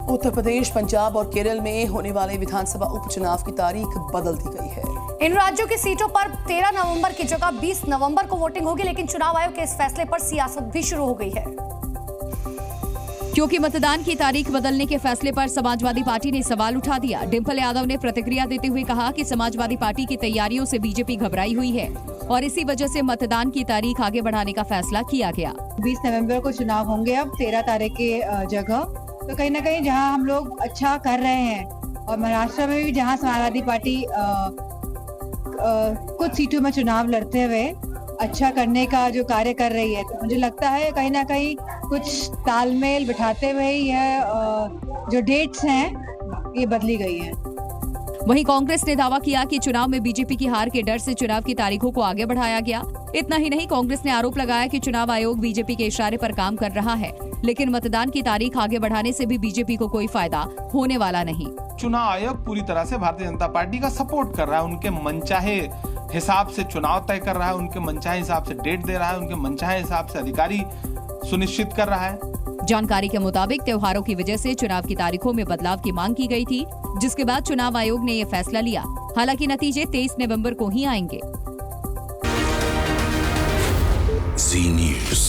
उत्तर प्रदेश, पंजाब और केरल में होने वाले विधानसभा उपचुनाव की तारीख बदल दी गई है। इन राज्यों की सीटों पर 13 नवंबर की जगह 20 नवंबर को वोटिंग होगी, लेकिन चुनाव आयोग के इस फैसले पर सियासत भी शुरू हो गई है। क्योंकि मतदान की तारीख बदलने के फैसले पर समाजवादी पार्टी ने सवाल उठा दिया। डिंपल यादव ने प्रतिक्रिया देते हुए कहा कि समाजवादी पार्टी की तैयारियों से बीजेपी घबराई हुई है और इसी वजह से मतदान की तारीख आगे बढ़ाने का फैसला किया गया। 20 नवंबर को चुनाव होंगे अब 13 तारीख के जगह। तो कहीं ना कहीं जहां हम लोग अच्छा कर रहे हैं और महाराष्ट्र में भी जहां समाजवादी पार्टी कुछ सीटों में चुनाव लड़ते हुए अच्छा करने का जो कार्य कर रही है, तो मुझे लगता है कहीं ना कहीं कुछ तालमेल बिठाते हुए यह जो डेट्स हैं ये बदली गई है। वहीं कांग्रेस ने दावा किया कि चुनाव में बीजेपी की हार के डर से चुनाव की तारीखों को आगे बढ़ाया गया। इतना ही नहीं, कांग्रेस ने आरोप लगाया कि चुनाव आयोग बीजेपी के इशारे पर काम कर रहा है, लेकिन मतदान की तारीख आगे बढ़ाने से भी बीजेपी को कोई फायदा होने वाला नहीं। चुनाव आयोग पूरी तरह से भारतीय जनता पार्टी का सपोर्ट कर रहा है, उनके मनचाहे हिसाब से चुनाव तय कर रहा है, उनके मनचाहे हिसाब से डेट दे रहा है, उनके मनचाहे हिसाब से अधिकारी सुनिश्चित कर रहा है। जानकारी के मुताबिक त्योहारों की वजह से चुनाव की तारीखों में बदलाव की मांग की गई थी, जिसके बाद चुनाव आयोग ने ये फैसला लिया। हालांकि नतीजे 23 नवंबर को ही आएंगे। Zee News।